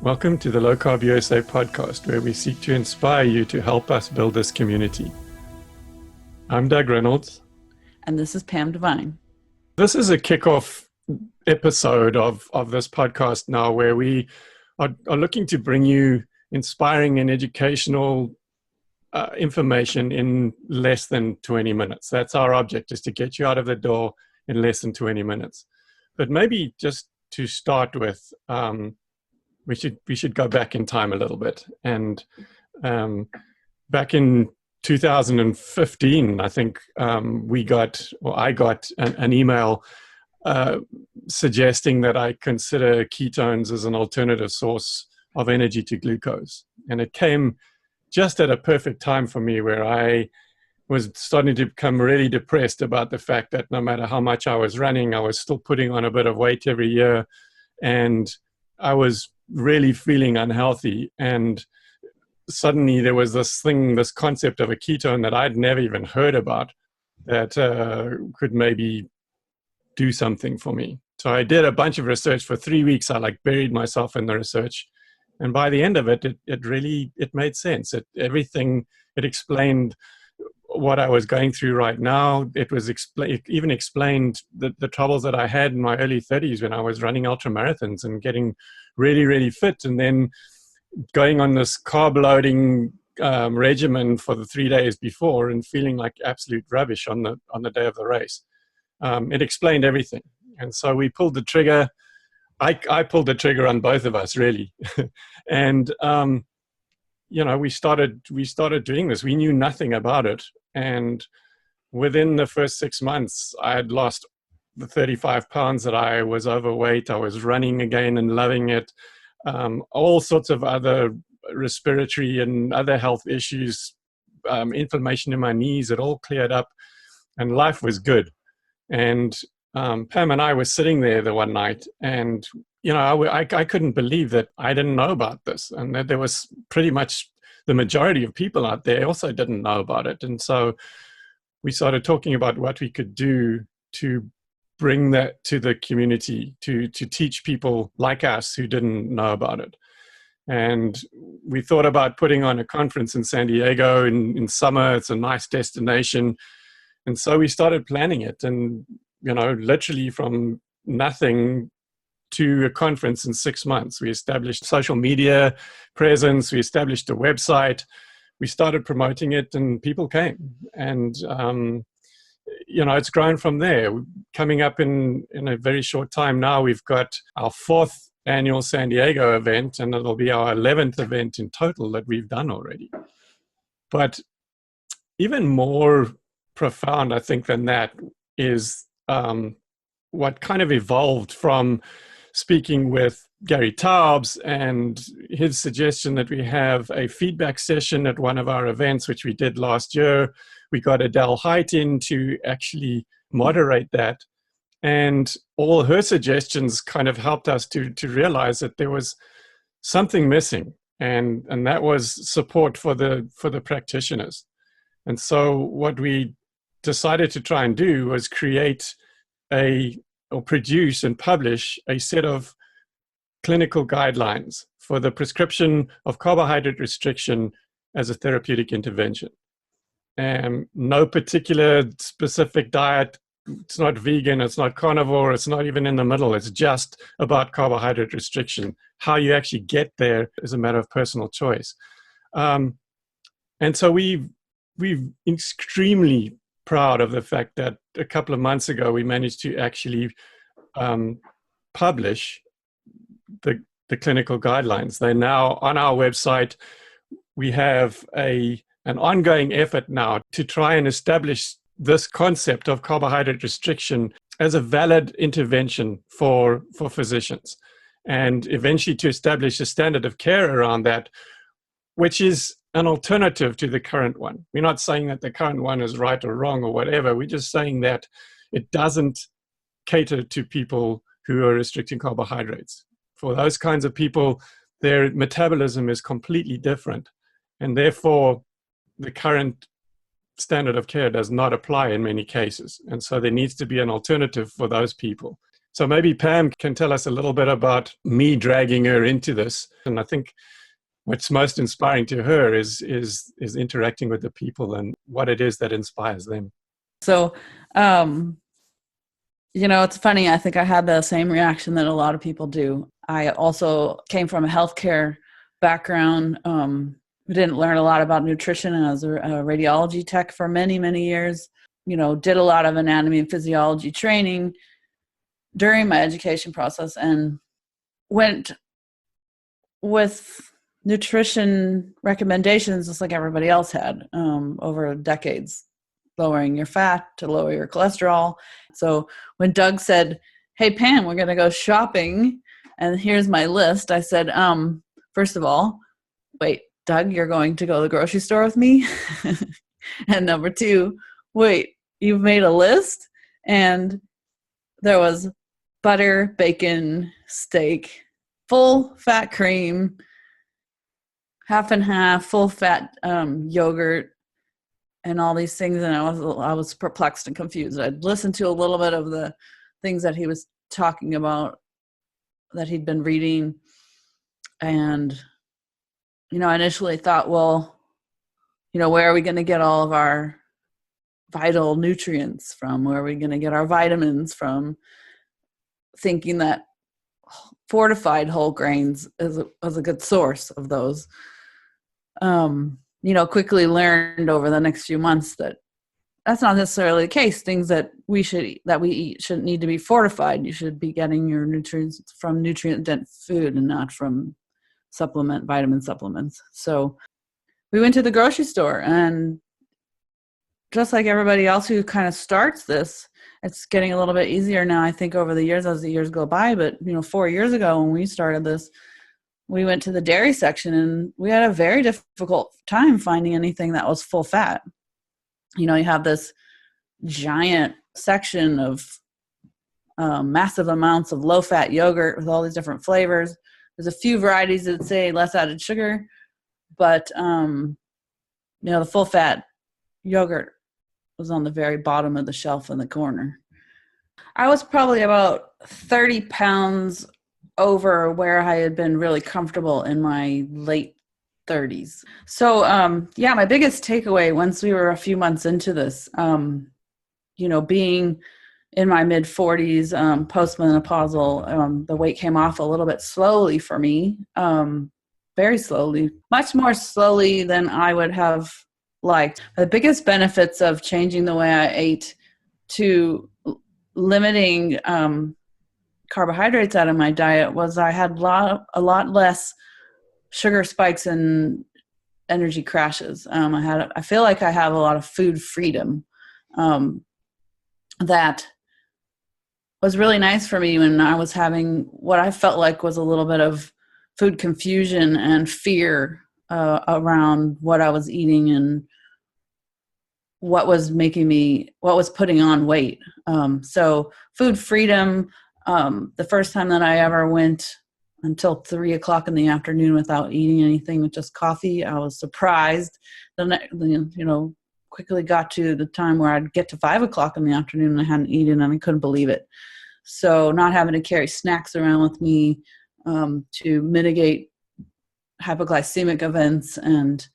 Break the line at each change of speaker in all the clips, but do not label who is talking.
Welcome to the LowCarbUSA podcast, where we seek to inspire you to help us build this community. I'm Doug Reynolds.
And this is Pam Devine.
This is a kickoff episode of this podcast now, where we are looking to bring you inspiring and educational information in less than 20 minutes. That's our object, is to get you out of the door in less than 20 minutes. But maybe just to start with, we should go back in time a little bit. And back in 2015, I think I got an email suggesting that I consider ketones as an alternative source of energy to glucose. And it came just at a perfect time for me, where I was starting to become really depressed about the fact that no matter how much I was running, I was still putting on a bit of weight every year. And I was really feeling unhealthy. And suddenly there was this concept of a ketone that I'd never even heard about that could maybe do something for me. So I did a bunch of research for 3 weeks. I buried myself in the research. And by the end of it, it made sense. It explained what I was going through right now. It even explained the troubles that I had in my early 30s when I was running ultra marathons and getting really, really fit, and then going on this carb loading regimen for the 3 days before and feeling like absolute rubbish on the day of the race. It explained everything. And so we pulled the trigger. I pulled the trigger on both of us, really. And we started doing this. We knew nothing about it. And within the first 6 months, I had lost the 35 pounds that I was overweight. I was running again and loving it. All sorts of other respiratory and other health issues, inflammation in my knees, it all cleared up, and life was good. And Pam and I were sitting there the one night, and I couldn't believe that I didn't know about this, and that there was pretty much the majority of people out there also didn't know about it. And so we started talking about what we could do to bring that to the community, to teach people like us who didn't know about it. And we thought about putting on a conference in San Diego in summer. It's a nice destination. And so we started planning it, and literally from nothing to a conference in 6 months. We established social media presence, we established a website, we started promoting it, and people came. And it's grown from there. Coming up in a very short time now, we've got our 4th annual San Diego event, and it'll be our 11th event in total that we've done already. But even more profound, I think, than that is what kind of evolved from speaking with Gary Taubes and his suggestion that we have a feedback session at one of our events, which we did last year. We got Adele Height in to actually moderate that. And all her suggestions kind of helped us to realize that there was something missing. And that was support for the practitioners. And so what we decided to try and do was produce and publish a set of clinical guidelines for the prescription of carbohydrate restriction as a therapeutic intervention. No particular specific diet. It's not vegan, it's not carnivore, it's not even in the middle. It's just about carbohydrate restriction. How you actually get there is a matter of personal choice. And so we've extremely proud of the fact that a couple of months ago we managed to actually publish the clinical guidelines. They're now on our website. We have an ongoing effort now to try and establish this concept of carbohydrate restriction as a valid intervention for physicians, and eventually to establish a standard of care around that, which is an alternative to the current one. We're not saying that the current one is right or wrong or whatever. We're just saying that it doesn't cater to people who are restricting carbohydrates. For those kinds of people, their metabolism is completely different, and therefore the current standard of care does not apply in many cases. And so there needs to be an alternative for those people. So maybe Pam can tell us a little bit about me dragging her into this. And I think what's most inspiring to her is interacting with the people and what it is that inspires them.
So, it's funny. I think I had the same reaction that a lot of people do. I also came from a healthcare background. We didn't learn a lot about nutrition, and I was a radiology tech for many, many years. Did a lot of anatomy and physiology training during my education process, and went with nutrition recommendations just like everybody else had over decades, lowering your fat to lower your cholesterol. So when Doug said, "Hey Pam, we're going to go shopping and here's my list," I said, first of all, wait, Doug, you're going to go to the grocery store with me? And number two, wait, you've made a list? And there was butter, bacon, steak, full fat cream, half and half, full fat yogurt, and all these things. And I was perplexed and confused. I'd listened to a little bit of the things that he was talking about that he'd been reading. And, I initially thought, well, where are we going to get all of our vital nutrients from? Where are we going to get our vitamins from? Thinking that fortified whole grains is a good source of those. Quickly learned over the next few months that that's not necessarily the case. Things that we eat shouldn't need to be fortified. You should be getting your nutrients from nutrient-dense food and not from vitamin supplements. So we went to the grocery store, and just like everybody else who kind of starts this, it's getting a little bit easier now, I think, over the years as the years go by. But 4 years ago when we started this, we went to the dairy section and we had a very difficult time finding anything that was full fat. You have this giant section of massive amounts of low fat yogurt with all these different flavors. There's a few varieties that say less added sugar, but the full fat yogurt was on the very bottom of the shelf in the corner. I was probably about 30 pounds over where I had been really comfortable in my late 30s. So, my biggest takeaway once we were a few months into this, being in my mid 40s, postmenopausal, the weight came off a little bit slowly for me, very slowly, much more slowly than I would have liked. The biggest benefits of changing the way I ate to limiting carbohydrates out of my diet was I had a lot less sugar spikes and energy crashes. I feel like I have a lot of food freedom that was really nice for me when I was having what I felt like was a little bit of food confusion and fear around what I was eating and what was putting on weight. So food freedom, the first time that I ever went until 3:00 in the afternoon without eating anything with just coffee, I was surprised. Then, quickly got to the time where I'd get to 5:00 in the afternoon and I hadn't eaten and I couldn't believe it. So not having to carry snacks around with me to mitigate hypoglycemic events and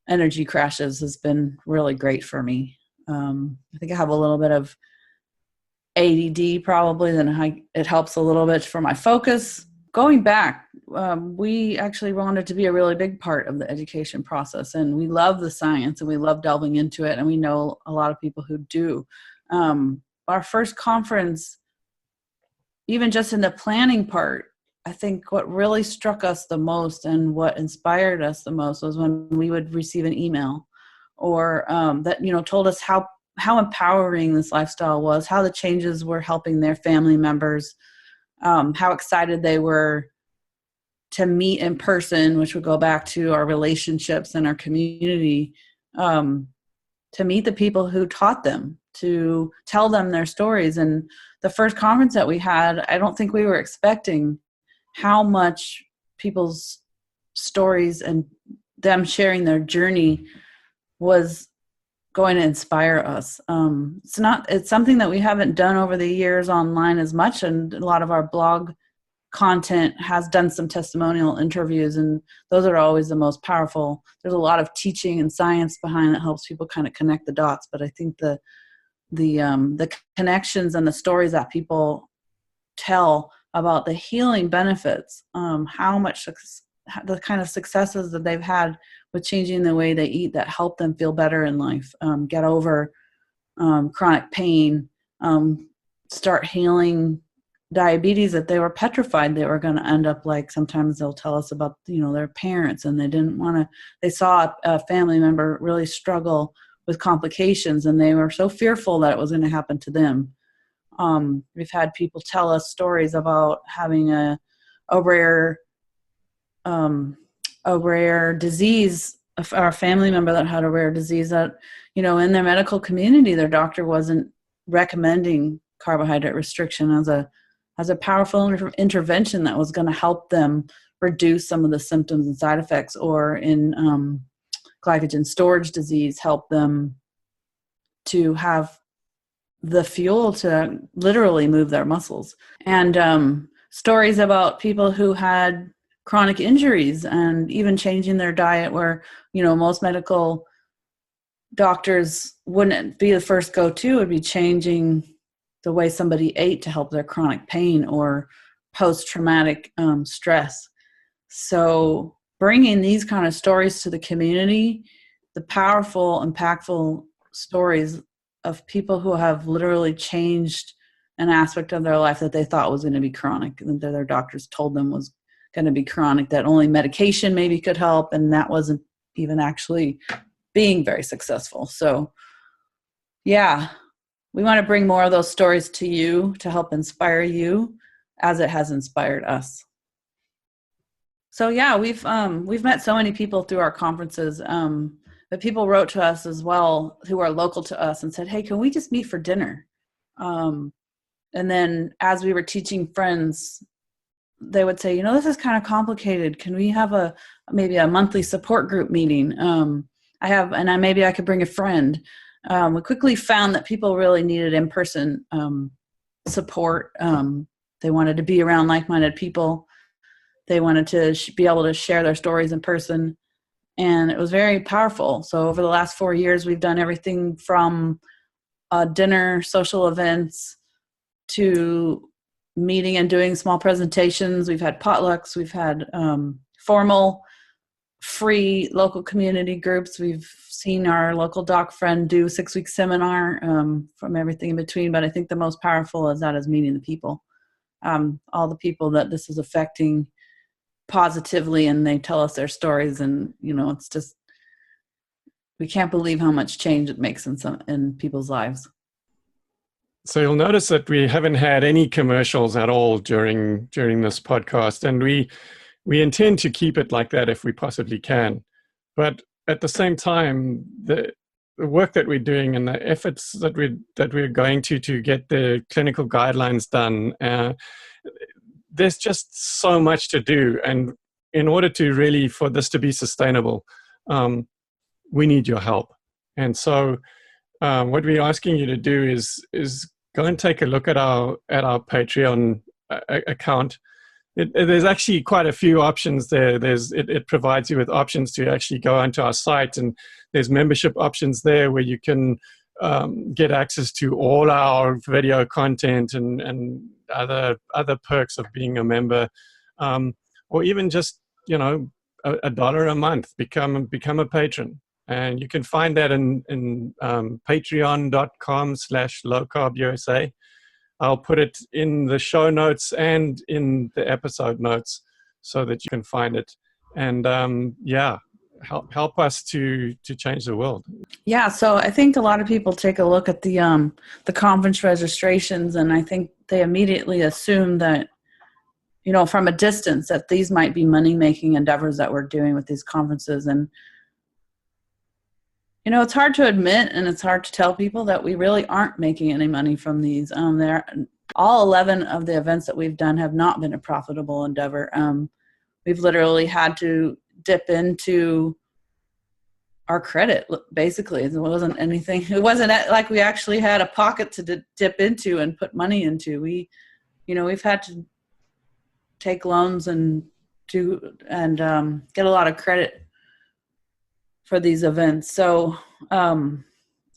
energy crashes has been really great for me. I think I have a little bit of ADD probably, then it helps a little bit for my focus. Going back, we actually wanted to be a really big part of the education process, and we love the science and we love delving into it, and we know a lot of people who do. Our first conference, even just in the planning part, I think what really struck us the most and what inspired us the most was when we would receive an email or that, told us how empowering this lifestyle was, how the changes were helping their family members, how excited they were to meet in person, which would go back to our relationships and our community, to meet the people who taught them, to tell them their stories. And the first conference that we had, I don't think we were expecting how much people's stories and them sharing their journey was going to inspire us. It's something that we haven't done over the years online as much, and a lot of our blog content has done some testimonial interviews, and those are always the most powerful. There's a lot of teaching and science behind that helps people kind of connect the dots, but I think the connections and the stories that people tell about the healing benefits, the kind of successes that they've had with changing the way they eat that help them feel better in life, get over chronic pain, start healing diabetes that they were petrified they were going to end up like. Sometimes they'll tell us about, their parents, and they saw a family member really struggle with complications, and they were so fearful that it was going to happen to them. We've had people tell us stories about having a rare disease, or a family member that had a rare disease that, in their medical community, their doctor wasn't recommending carbohydrate restriction as a powerful intervention that was going to help them reduce some of the symptoms and side effects, or in glycogen storage disease, help them to have the fuel to literally move their muscles. And stories about people who had chronic injuries and even changing their diet, where, most medical doctors wouldn't be the first go-to, would be changing the way somebody ate to help their chronic pain or post-traumatic stress. So bringing these kind of stories to the community, the powerful, impactful stories of people who have literally changed an aspect of their life that they thought was going to be chronic, and that their doctors told them was going to be chronic, that only medication maybe could help, and that wasn't even actually being very successful. So yeah, we want to bring more of those stories to you to help inspire you as it has inspired us. So yeah, we've met so many people through our conferences, but people wrote to us as well who are local to us and said, hey, can we just meet for dinner? And then as we were teaching friends, they would say, this is kind of complicated. Can we have maybe a monthly support group meeting? Maybe I could bring a friend. We quickly found that people really needed in-person support. They wanted to be around like-minded people. They wanted to be able to share their stories in person. And it was very powerful. So over the last 4 years, we've done everything from dinner, social events, to meeting and doing small presentations. We've had potlucks. We've had formal, free local community groups. We've seen our local doc friend do a 6-week seminar, from everything in between. But I think the most powerful is meeting the people, all the people that this is affecting positively, and they tell us their stories, and it's just, we can't believe how much change it makes in people's lives.
So you'll notice that we haven't had any commercials at all during this podcast, and we intend to keep it like that if we possibly can. But at the same time, the work that we're doing and the efforts that we're going to get the clinical guidelines done, there's just so much to do. And in order to really, for this to be sustainable, we need your help. And so what we're asking you to do is go and take a look at our Patreon account. There's actually quite a few options there. It provides you with options to actually go onto our site, and there's membership options there where you can get access to all our video content and other perks of being a member, or even just $1 a month, become a patron. And you can find that in patreon.com/LowCarbUSA. I'll put it in the show notes and in the episode notes so that you can find it. And help us to change the world.
Yeah, so I think a lot of people take a look at the conference registrations, and I think they immediately assume that, from a distance, that these might be money-making endeavors that we're doing with these conferences. And it's hard to admit, and it's hard to tell people that we really aren't making any money from these. All 11 of the events that we've done have not been a profitable endeavor. We've literally had to dip into our credit, basically. It wasn't anything. It wasn't like we actually had a pocket to dip into and put money into. We've had to take loans and get a lot of credit for these events. So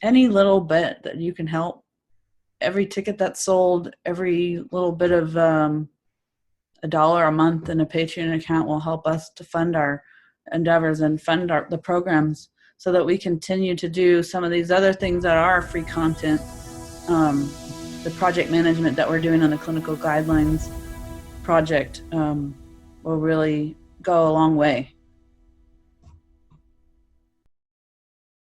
any little bit that you can help, every ticket that's sold, every little bit of $1 a month in a Patreon account will help us to fund our endeavors and fund the programs, so that we continue to do some of these other things that are free content. The project management that we're doing on the clinical guidelines project will really go a long way.